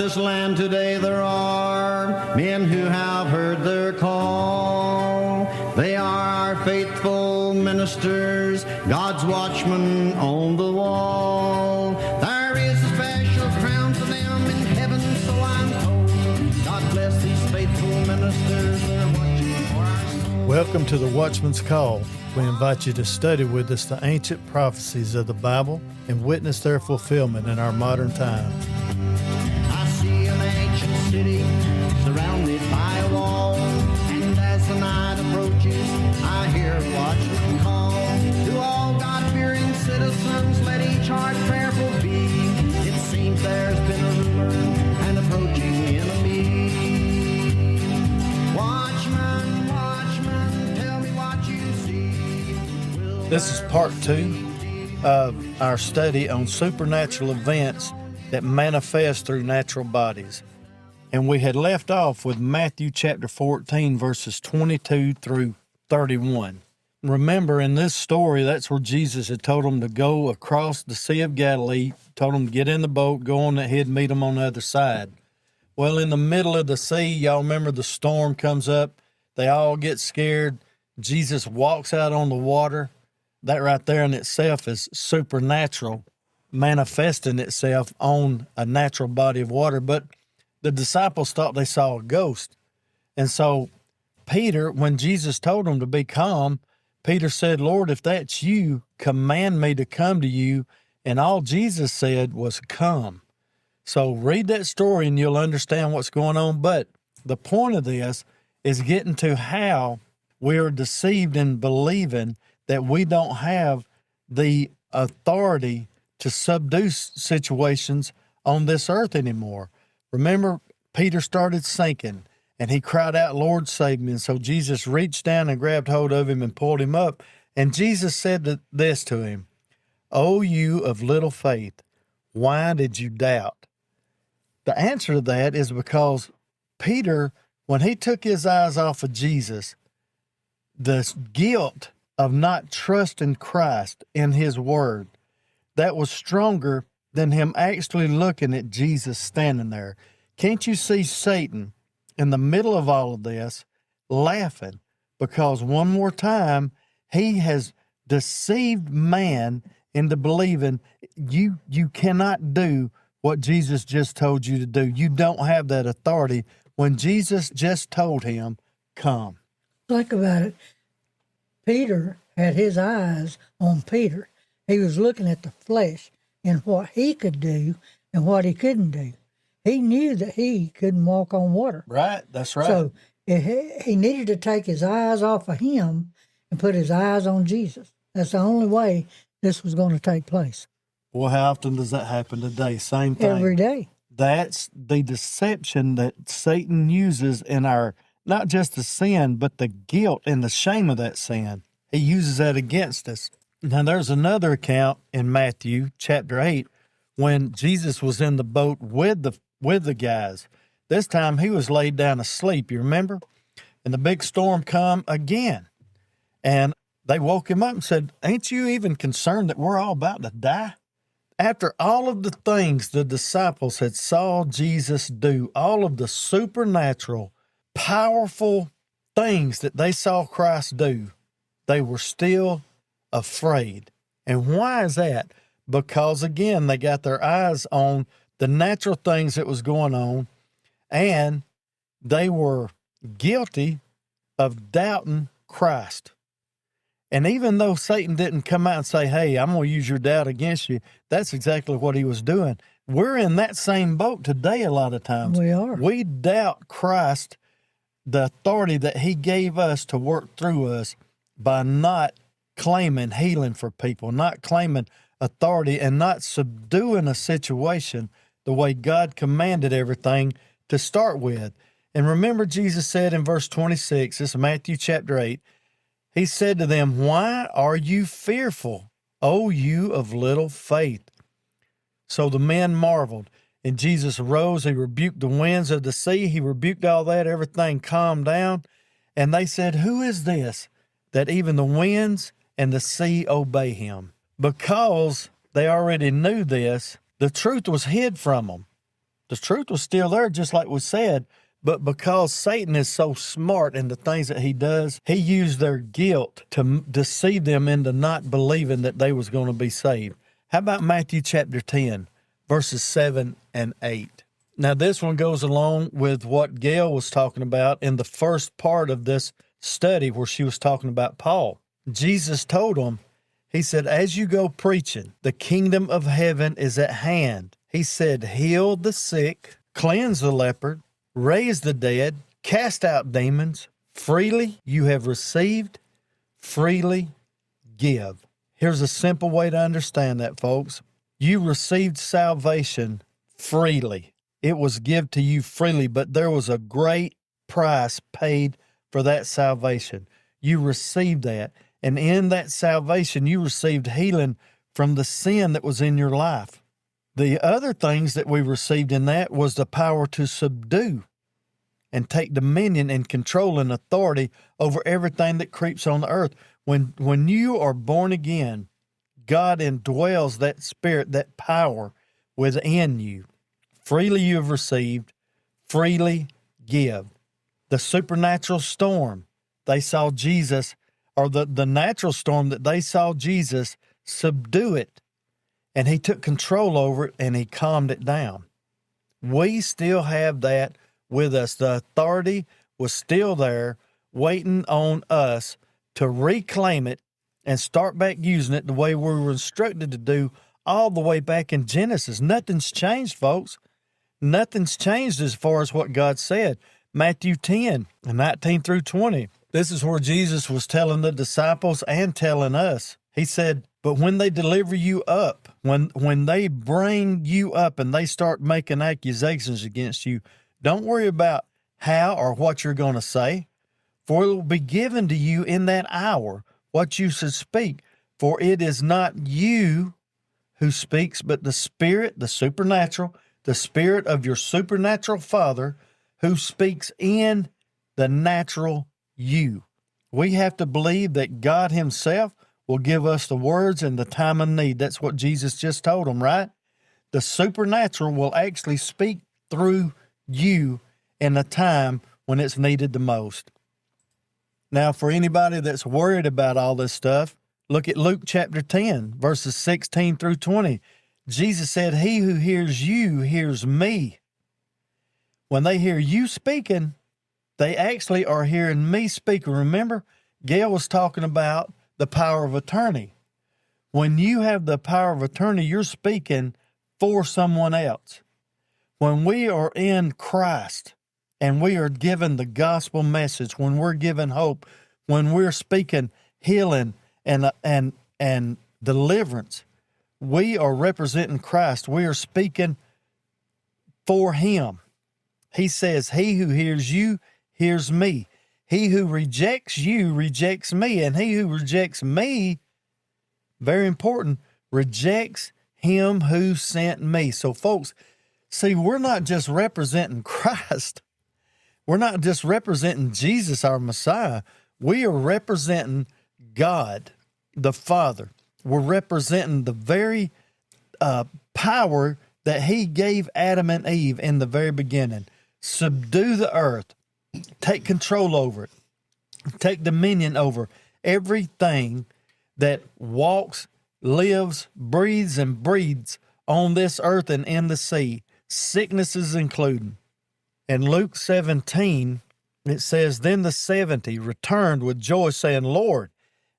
this land today there are men who have heard their call. They are our faithful ministers, God's watchmen on the wall. There is a special crown for them in heaven, so I'm told. God bless these faithful ministers, they're watching for our soul. Welcome to the Watchman's Call. We invite you to study with us the ancient prophecies of the Bible and witness their fulfillment in our modern times. I see an ancient city surrounded by a wall, and as the night approaches, I hear a watchman call. To all God-fearing citizens, let each heart prayerful be. It seems there's been a rumor and approaching enemy. Watchman, watchman, tell me what you see. This is part 2 of our study on supernatural events that manifest through natural bodies. And we had left off with Matthew chapter 14, verses 22 through 31. Remember, in this story, that's where Jesus had told them to go across the Sea of Galilee, told them to get in the boat, go on ahead, meet them on the other side. Well, in the middle of the sea, y'all remember the storm comes up. They all get scared. Jesus walks out on the water. That right there in itself is supernatural, manifesting itself on a natural body of water. But the disciples thought they saw a ghost. And so Peter, when Jesus told him to be calm, Peter said, Lord, if that's you, command me to come to you. And all Jesus said was come. So read that story and you'll understand what's going on. But the point of this is getting to how we are deceived in believing that we don't have the authority to subdue situations on this earth anymore. Remember, Peter started sinking, and he cried out, Lord, save me. And so Jesus reached down and grabbed hold of him and pulled him up. And Jesus said this to him, O you of little faith, why did you doubt? The answer to that is because Peter, when he took his eyes off of Jesus, the guilt of not trusting Christ in his word, that was stronger than him actually looking at Jesus standing there. Can't you see Satan in the middle of all of this laughing? Because one more time, he has deceived man into believing you cannot do what Jesus just told you to do. You don't have that authority when Jesus just told him, come. Think about it. Peter had his eyes on Peter. He was looking at the flesh and what he could do and what he couldn't do. He knew that he couldn't walk on water. Right, that's right. So he needed to take his eyes off of him and put his eyes on Jesus. That's the only way this was going to take place. Well, how often does that happen today? Same thing. Every day. That's the deception that Satan uses in our, not just the sin, but the guilt and the shame of that sin. He uses that against us. Now, there's another account in Matthew chapter 8 when Jesus was in the boat with the guys. This time he was laid down asleep, you remember? And the big storm come again. And they woke him up and said, ain't you even concerned that we're all about to die? After all of the things the disciples had saw Jesus do, all of the supernatural, powerful things that they saw Christ do, they were still afraid. And why is that? Because, again, they got their eyes on the natural things that was going on, and they were guilty of doubting Christ. And even though Satan didn't come out and say, hey, I'm going to use your doubt against you, that's exactly what he was doing. We're in that same boat today a lot of times. We are. We doubt Christ, the authority that he gave us to work through us, by not claiming healing for people, not claiming authority, and not subduing a situation the way God commanded everything to start with. And remember, Jesus said in verse 26, this is Matthew chapter 8, he said to them, why are you fearful, O you of little faith? So the men marveled, and Jesus arose, he rebuked the winds of the sea, he rebuked all that, everything calmed down, and they said, who is this, that even the winds and the sea obey him? Because they already knew this, the truth was hid from them. The truth was still there, just like we said, but because Satan is so smart in the things that he does, he used their guilt to deceive them into not believing that they was going to be saved. How about Matthew chapter 10, verses 7 and 8? Now, this one goes along with what Gail was talking about in the first part of this study where she was talking about Paul. Jesus told him, he said, as you go preaching, the kingdom of heaven is at hand. He said, heal the sick, cleanse the leper, raise the dead, cast out demons. Freely you have received, freely give. Here's a simple way to understand that, folks. You received salvation freely. It was given to you freely, but there was a great price paid for that salvation. You received that. And in that salvation, you received healing from the sin that was in your life. The other things that we received in that was the power to subdue and take dominion and control and authority over everything that creeps on the earth. When you are born again, God indwells that spirit, that power within you. Freely you have received, freely give. The supernatural storm, they saw Jesus, or the natural storm that they saw Jesus subdue it, and he took control over it and he calmed it down. We still have that with us. The authority was still there waiting on us to reclaim it and start back using it the way we were instructed to do all the way back in Genesis. Nothing's changed, folks. Nothing's changed as far as what God said. Matthew 10, 19 through 20. This is where Jesus was telling the disciples and telling us. He said, but when they deliver you up, when they bring you up and they start making accusations against you, don't worry about how or what you're going to say, for it will be given to you in that hour what you should speak. For it is not you who speaks, but the Spirit, the supernatural, the Spirit of your supernatural Father who speaks in the natural you. We have to believe that God himself will give us the words in the time of need. That's what Jesus just told them, right? The supernatural will actually speak through you in a time when it's needed the most. Now, for anybody that's worried about all this stuff, look at Luke chapter 10, verses 16 through 20. Jesus said, he who hears you hears me. When they hear you speaking, they actually are hearing me speaking. Remember, Gail was talking about the power of attorney. When you have the power of attorney, you're speaking for someone else. When we are in Christ and we are given the gospel message, when we're given hope, when we're speaking healing and deliverance, we are representing Christ. We are speaking for him. He says, he who hears you hears me. He who rejects you rejects me. And he who rejects me, very important, rejects him who sent me. So folks, see, we're not just representing Christ. We're not just representing Jesus, our Messiah. We are representing God, the Father. We're representing the very power that he gave Adam and Eve in the very beginning. Subdue the earth. Take control over it. Take dominion over everything that walks, lives, breathes, and breathes on this earth and in the sea, sicknesses including. In Luke 17, it says, then the 70 returned with joy, saying, Lord,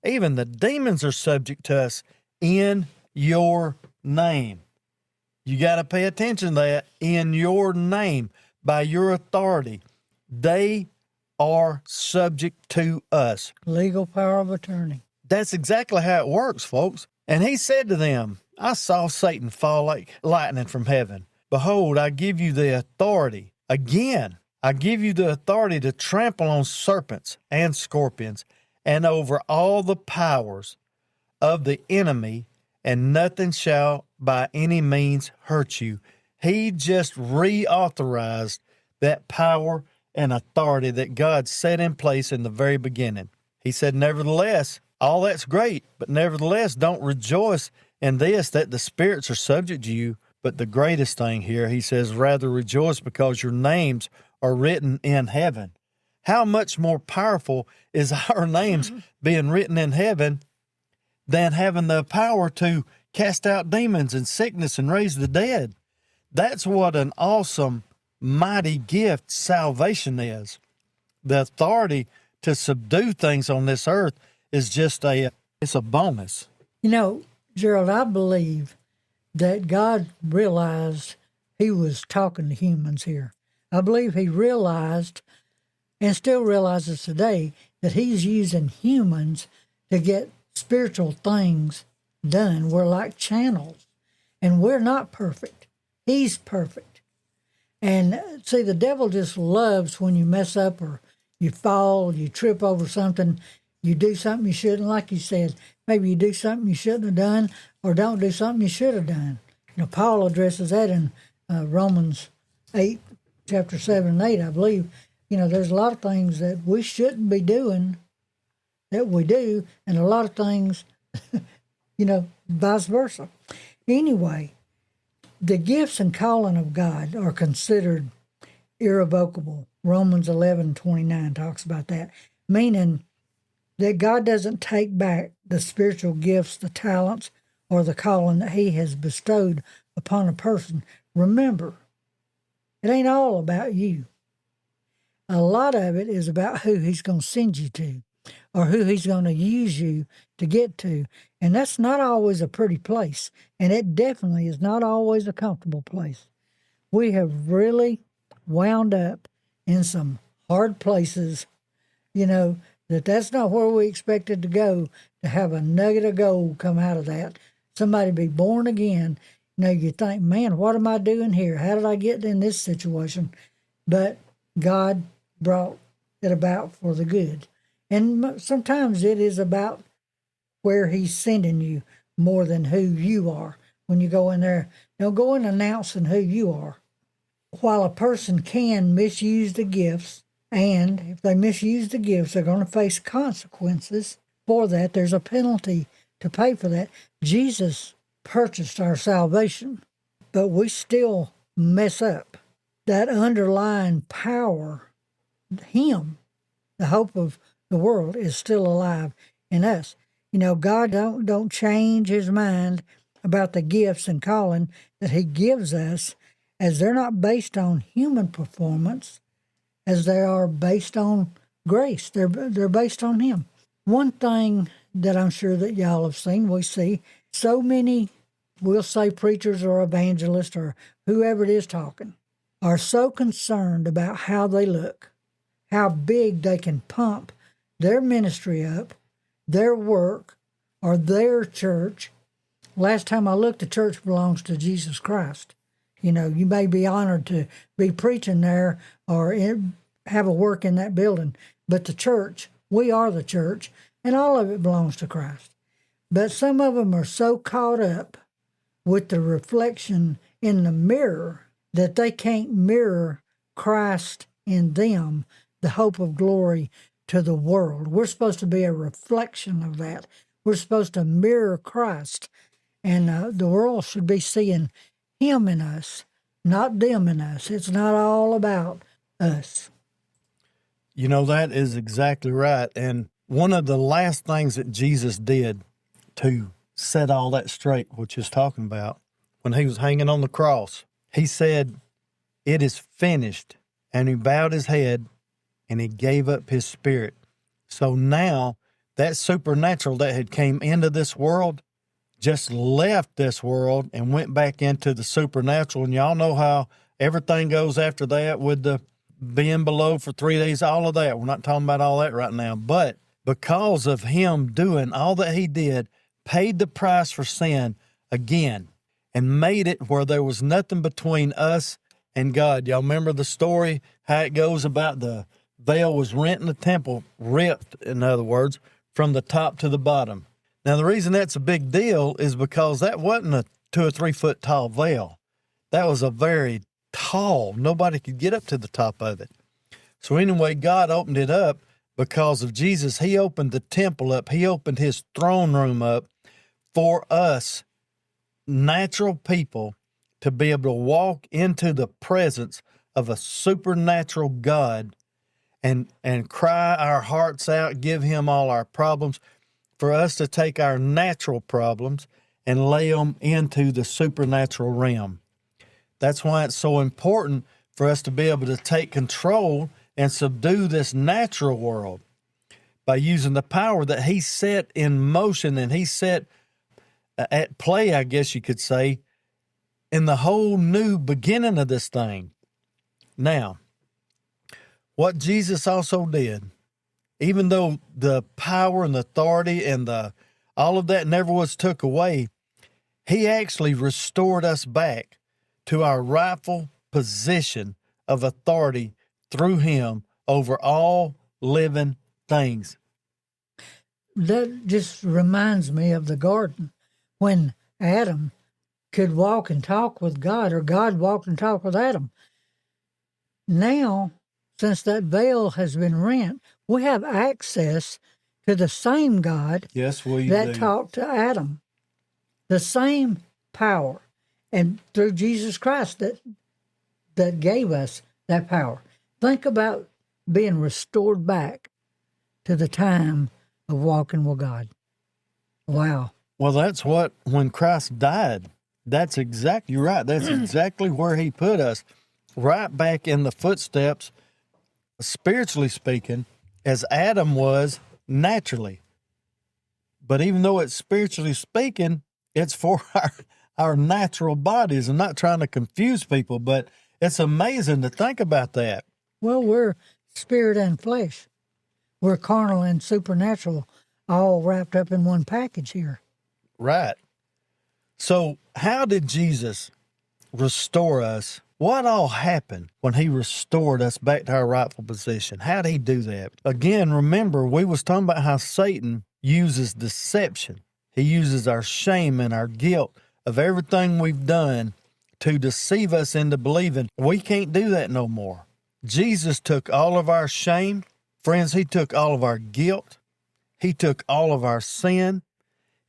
even the demons are subject to us in your name. You got to pay attention to that. In your name, by your authority, they are subject to us. Legal power of attorney. That's exactly how it works, folks. And he said to them, I saw Satan fall like lightning from heaven. Behold, I give you the authority. Again, I give you the authority to trample on serpents and scorpions and over all the powers of the enemy, and nothing shall by any means hurt you. He just reauthorized that power and authority that God set in place in the very beginning. He said, nevertheless, all that's great, but nevertheless, don't rejoice in this, that the spirits are subject to you, But the greatest thing here, he says, rather rejoice because your names are written in heaven. How much more powerful is our names being written in heaven than having the power to cast out demons and sickness and raise the dead? That's what an awesome, mighty gift salvation is. The authority to subdue things on this earth is just it's a bonus. You know, Gerald, I believe that God realized he was talking to humans here. I believe he realized, and still realizes today, that he's using humans to get spiritual things done. We're like channels, and we're not perfect. He's perfect. And see, the devil just loves when you mess up or you fall, you trip over something, you do something you shouldn't, like you said. Maybe you do something you shouldn't have done or don't do something you should have done. You know, Paul addresses that in Romans 8, chapter 7 and 8, I believe. You know, there's a lot of things that we shouldn't be doing that we do, and a lot of things, you know, vice versa. Anyway, the gifts and calling of God are considered irrevocable. Romans 11:29 talks about that, meaning that God doesn't take back the spiritual gifts, the talents, or the calling that he has bestowed upon a person. Remember, it ain't all about you. A lot of it is about who he's going to send you to or who he's going to use you to get to. And that's not always a pretty place. And it definitely is not always a comfortable place. We have really wound up in some hard places, you know, that's not where we expected to go, to have a nugget of gold come out of that. Somebody be born again. You know, you think, man, what am I doing here? How did I get in this situation? But God brought it about for the good. And sometimes it is about where he's sending you more than who you are. When you go in there, don't go in announcing who you are. While a person can misuse the gifts, and if they misuse the gifts, they're going to face consequences for that. There's a penalty to pay for that. Jesus purchased our salvation, but we still mess up. That underlying power, him, the hope of the world, is still alive in us. You know, God don't change his mind about the gifts and calling that he gives us, as they're not based on human performance, as they are based on grace. They're based on him. One thing that I'm sure that y'all have seen, we see so many, we'll say preachers or evangelists or whoever it is talking, are so concerned about how they look, how big they can pump their ministry up, their work, or their church. Last time I looked, the church belongs to Jesus Christ. You know, you may be honored to be preaching there or have a work in that building, but the church, we are the church, and all of it belongs to Christ. But some of them are so caught up with the reflection in the mirror that they can't mirror Christ in them, the hope of glory to the world. We're supposed to be a reflection of that. We're supposed to mirror Christ, and the world should be seeing him in us, not them in us. It's not all about us. You know, that is exactly right. And one of the last things that Jesus did to set all that straight, which he's talking about, when he was hanging on the cross, he said, "It is finished." And he bowed his head and he gave up his spirit. So now that supernatural that had came into this world just left this world and went back into the supernatural. And y'all know how everything goes after that with the being below for 3 days, all of that. We're not talking about all that right now. But because of him doing all that he did, paid the price for sin again and made it where there was nothing between us and God. Y'all remember the story, how it goes about the veil was rent in the temple, ripped, in other words, from the top to the bottom. Now, the reason that's a big deal is because that wasn't a 2 or 3 foot tall veil. That was a very tall, nobody could get up to the top of it. So anyway, God opened it up because of Jesus. He opened the temple up. He opened his throne room up for us, natural people, to be able to walk into the presence of a supernatural God and cry our hearts out, give him all our problems, for us to take our natural problems and lay them into the supernatural realm. That's why it's so important for us to be able to take control and subdue this natural world by using the power that he set in motion and he set at play, I guess you could say, in the whole new beginning of this thing. Now, what Jesus also did, even though the power and the authority and all of that never was took away, he actually restored us back to our rightful position of authority through him over all living things. That just reminds me of the garden when Adam could walk and talk with God, or God walked and talked with Adam. Now, since that veil has been rent, we have access to the same God that talked to Adam. The same power, and through Jesus Christ that gave us that power. Think about being restored back to the time of walking with God. Wow. Well, that's when Christ died, that's exactly right. That's exactly where he put us, right back in the footsteps, spiritually speaking, as Adam was naturally. But even though it's spiritually speaking, it's for our natural bodies. I'm not trying to confuse people, but it's amazing to think about that. Well, we're spirit and flesh. We're carnal and supernatural, all wrapped up in one package here. Right. So how did Jesus restore us? What all happened when he restored us back to our rightful position? How did he do that? Again, remember, we was talking about how Satan uses deception. He uses our shame and our guilt of everything we've done to deceive us into believing we can't do that no more. Jesus took all of our shame. Friends, he took all of our guilt. He took all of our sin,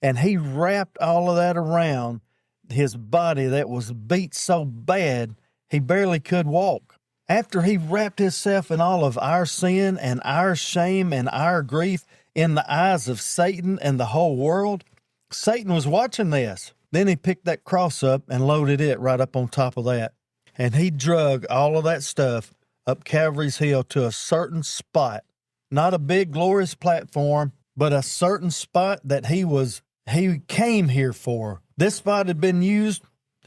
and he wrapped all of that around his body that was beat so bad he barely could walk. After he wrapped himself in all of our sin and our shame and our grief in the eyes of Satan and the whole world, Satan was watching this. Then he picked that cross up and loaded it right up on top of that. And he drug all of that stuff up Calvary's Hill to a certain spot. Not a big glorious platform, but a certain spot that he came here for. This spot had been used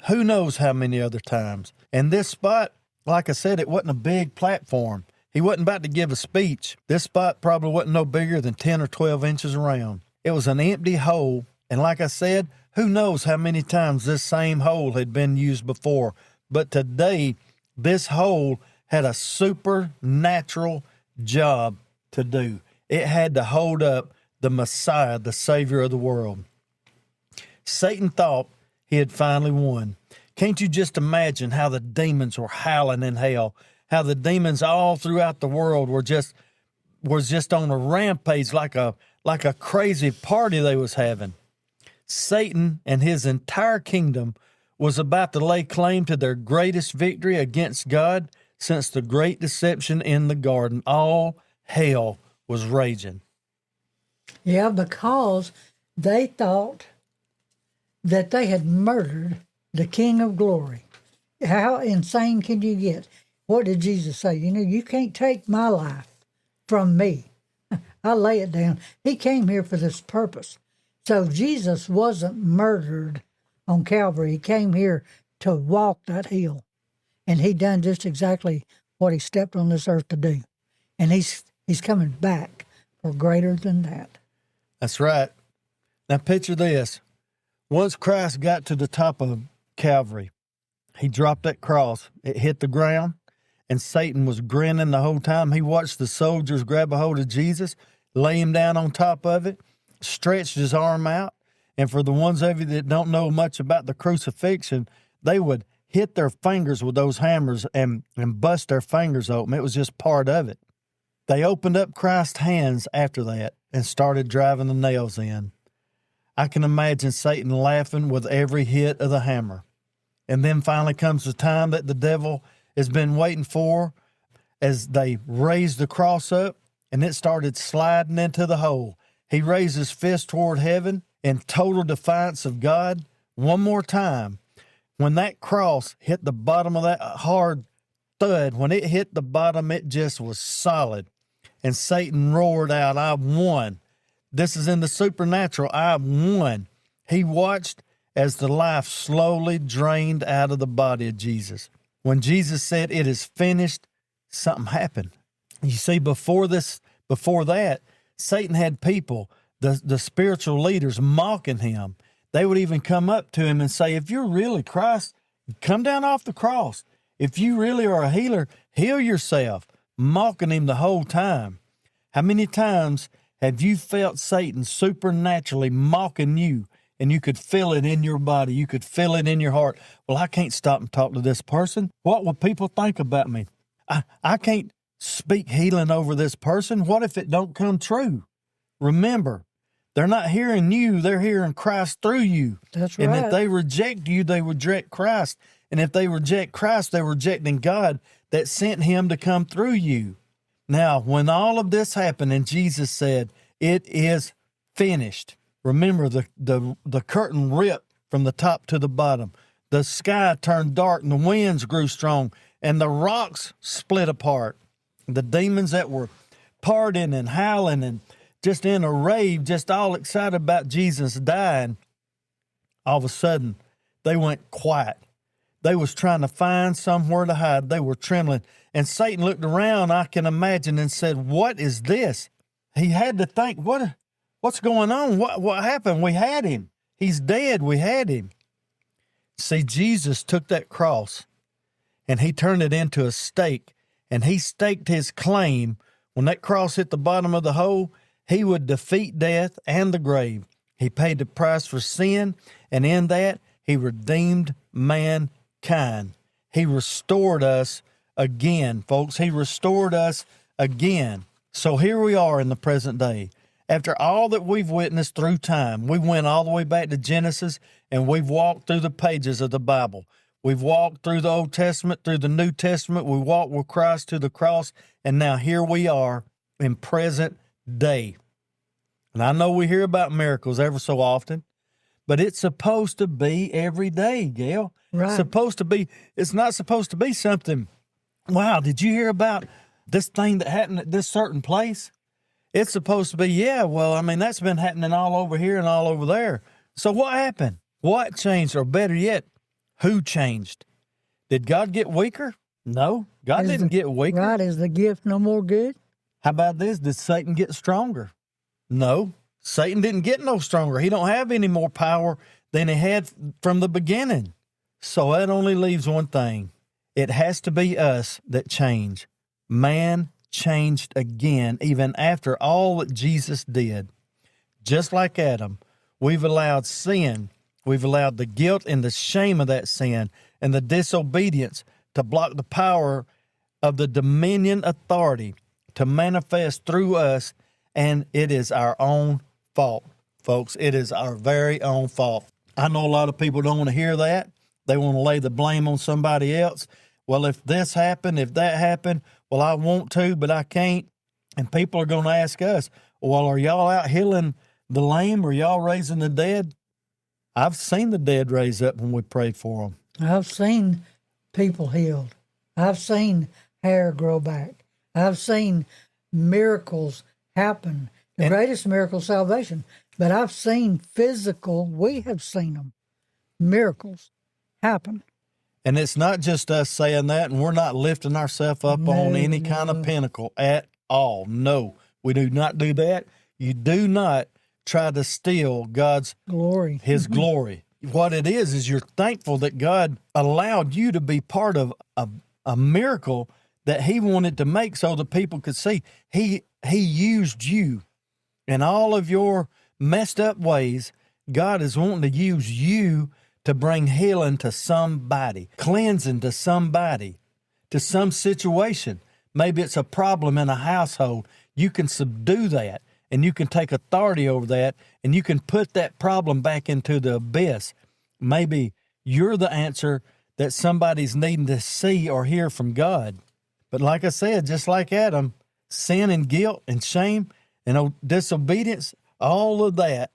who knows how many other times. And this spot, like I said, it wasn't a big platform. He wasn't about to give a speech. This spot probably wasn't no bigger than 10 or 12 inches around. It was an empty hole. And like I said, who knows how many times this same hole had been used before. But today, this hole had a supernatural job to do. It had to hold up the Messiah, the Savior of the world. Satan thought he had finally won. Can't you just imagine how the demons were howling in hell? How the demons all throughout the world were just on a rampage like a crazy party they was having. Satan and his entire kingdom was about to lay claim to their greatest victory against God since the great deception in the garden. All hell was raging. Yeah, because they thought that they had murdered the King of Glory. How insane can you get? What did Jesus say? You can't take my life from me. I lay it down. He came here for this purpose. So Jesus wasn't murdered on Calvary. He came here to walk that hill. And he done just exactly what he stepped on this earth to do. And he's coming back for greater than that. That's right. Now picture this. Once Christ got to the top of Calvary, he dropped that cross. It hit the ground, and Satan was grinning the whole time. He watched the soldiers grab a hold of Jesus, lay him down on top of it, stretched his arm out. And for the ones of you that don't know much about the crucifixion, they would hit their fingers with those hammers and bust their fingers open. It was just part of it. They opened up Christ's hands after that and started driving the nails in. I can imagine Satan laughing with every hit of the hammer. And then finally comes the time that the devil has been waiting for as they raised the cross up and it started sliding into the hole. He raised his fist toward heaven in total defiance of God. One more time, when that cross hit the bottom of that hard thud, when it hit the bottom, it just was solid. And Satan roared out, "I've won." This is in the supernatural. I've won. He watched as the life slowly drained out of the body of Jesus. When Jesus said, "It is finished," something happened. You see, before that, Satan had people, the spiritual leaders, mocking him. They would even come up to him and say, "If you're really Christ, come down off the cross. If you really are a healer, heal yourself," mocking him the whole time. How many times have you felt Satan supernaturally mocking you, and you could feel it in your body? You could feel it in your heart. "Well, I can't stop and talk to this person. What will people think about me? I can't speak healing over this person. What if it don't come true?" Remember, they're not hearing you. They're hearing Christ through you. That's right. And if they reject you, they reject Christ. And if they reject Christ, they're rejecting God that sent him to come through you. Now, when all of this happened and Jesus said, "It is finished," remember the curtain ripped from the top to the bottom. The sky turned dark and the winds grew strong and the rocks split apart. The demons that were partying and howling and just in a rave, just all excited about Jesus dying, all of a sudden they went quiet. They was trying to find somewhere to hide. They were trembling. And Satan looked around, I can imagine, and said, "What is this?" He had to think, what's going on? What happened? We had him. He's dead. We had him. See, Jesus took that cross and he turned it into a stake, and he staked his claim. When that cross hit the bottom of the hole, he would defeat death and the grave. He paid the price for sin, and in that, he redeemed mankind. He restored us again, folks. He restored us again. So here we are in the present day. After all that we've witnessed through time, we went all the way back to Genesis, and we've walked through the pages of the Bible. We've walked through the Old Testament, through the New Testament. We walked with Christ to the cross, and now here we are in present day. And I know we hear about miracles ever so often, but it's supposed to be every day, Gail. Right. It's not supposed to be something, "Wow, did you hear about this thing that happened at this certain place?" It's supposed to be, "Yeah, well, I mean, that's been happening all over here and all over there." So what happened? What changed? Or better yet, who changed? Did God get weaker? No, God didn't get weaker. Right, is the gift no more good? How about this? Did Satan get stronger? No, Satan didn't get no stronger. He don't have any more power than he had from the beginning. So that only leaves one thing. It has to be us that change. Man changed again, even after all that Jesus did. Just like Adam, we've allowed sin, we've allowed the guilt and the shame of that sin and the disobedience to block the power of the dominion authority to manifest through us, and it is our own fault, folks. It is our very own fault. I know a lot of people don't want to hear that. They want to lay the blame on somebody else. Well, if this happened, if that happened, well, I want to, but I can't. And people are going to ask us, "Well, are y'all out healing the lame? Are y'all raising the dead?" I've seen the dead raise up when we prayed for them. I've seen people healed. I've seen hair grow back. I've seen miracles happen. The greatest miracle is salvation. But I've seen we have seen them, miracles happen. And it's not just us saying that, and we're not lifting ourselves up on any kind of pinnacle at all. No, we do not do that. You do not try to steal God's glory, his glory. What it is you're thankful that God allowed you to be part of a miracle that he wanted to make so the people could see. He used you in all of your messed up ways. God is wanting to use you to bring healing to somebody, cleansing to somebody, to some situation. Maybe it's a problem in a household. You can subdue that, and you can take authority over that, and you can put that problem back into the abyss. Maybe you're the answer that somebody's needing to see or hear from God. But like I said, just like Adam, sin and guilt and shame and disobedience, all of that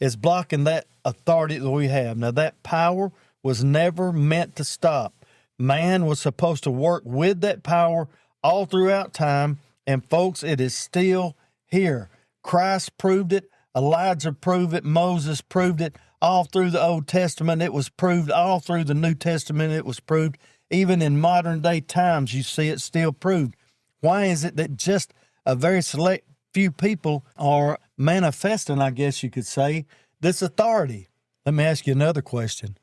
is blocking that authority that we have. Now, that power was never meant to stop. Man was supposed to work with that power all throughout time, and folks, it is still here. Christ proved it. Elijah proved it. Moses proved it. All through the Old Testament, it was proved. All through the New Testament, it was proved. Even in modern day times, you see it still proved. Why is it that just a very select few people are manifesting, I guess you could say, this authority? Let me ask you another question.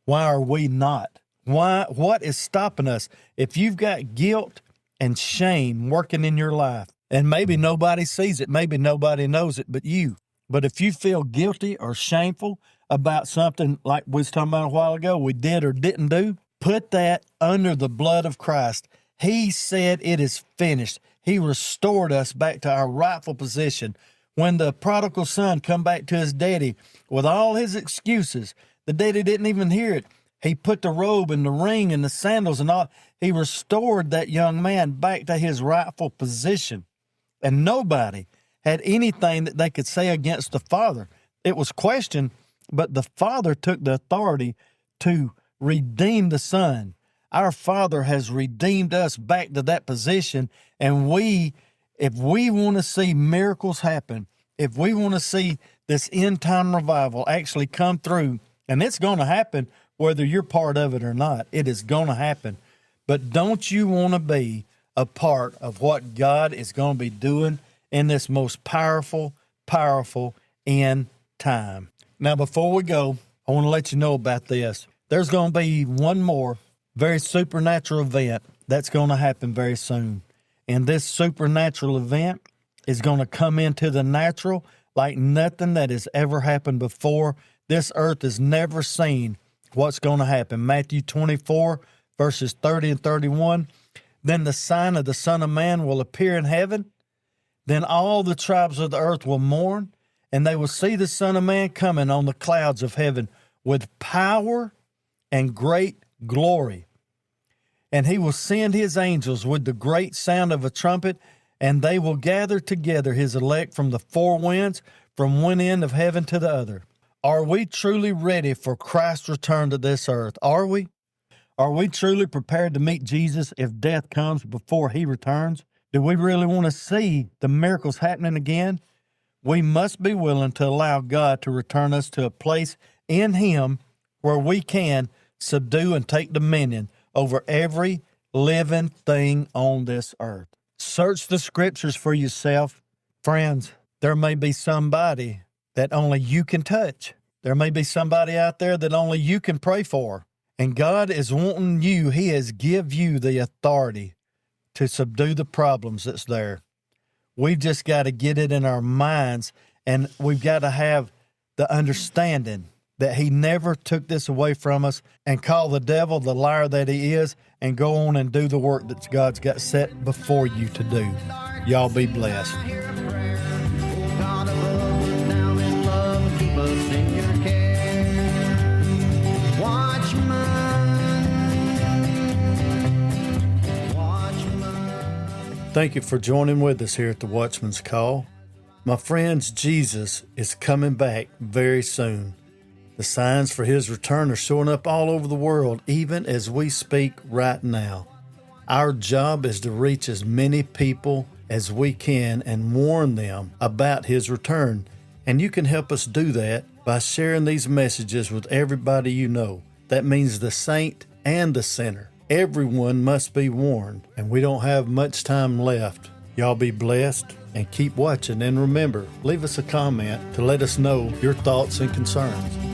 Why are we not? What is stopping us? If you've got guilt and shame working in your life, and maybe nobody sees it, maybe nobody knows it but you, but if you feel guilty or shameful about something like we was talking about a while ago, we did or didn't do, put that under the blood of Christ. He said it is finished. He restored us back to our rightful position. When the prodigal son come back to his daddy with all his excuses, the daddy didn't even hear it. He put the robe and the ring and the sandals and all. He restored that young man back to his rightful position. And nobody had anything that they could say against the Father. It was questioned, but the Father took the authority to redeem the Son. Our Father has redeemed us back to that position, and if we want to see miracles happen, if we want to see this end-time revival actually come through, and it's going to happen whether you're part of it or not, it is going to happen. But don't you want to be a part of what God is going to be doing in this most powerful end time? Now, before we go, I want to let you know about this. There's going to be one more very supernatural event that's going to happen very soon. And this supernatural event is going to come into the natural like nothing that has ever happened before. This earth has never seen what's going to happen. Matthew 24, verses 30 and 31. Then the sign of the Son of Man will appear in heaven. Then all the tribes of the earth will mourn, and they will see the Son of Man coming on the clouds of heaven with power and great glory. And he will send his angels with the great sound of a trumpet, and they will gather together his elect from the four winds, from one end of heaven to the other. Are we truly ready for Christ's return to this earth? Are we? Are we truly prepared to meet Jesus if death comes before he returns? Do we really want to see the miracles happening again? We must be willing to allow God to return us to a place in him where we can subdue and take dominion over every living thing on this earth. Search the scriptures for yourself. Friends, there may be somebody that only you can touch. There may be somebody out there that only you can pray for. And God is wanting you, he has give you the authority to subdue the problems that's there. We've just got to get it in our minds, and we've got to have the understanding that he never took this away from us, and call the devil the liar that he is, and go on and do the work that God's got set before you to do. Y'all be blessed. Thank you for joining with us here at the Watchman's Call. My friends, Jesus is coming back very soon. The signs for his return are showing up all over the world, even as we speak right now. Our job is to reach as many people as we can and warn them about his return. And you can help us do that by sharing these messages with everybody you know. That means the saint and the sinner. Everyone must be warned, and we don't have much time left. Y'all be blessed and keep watching. And remember, leave us a comment to let us know your thoughts and concerns.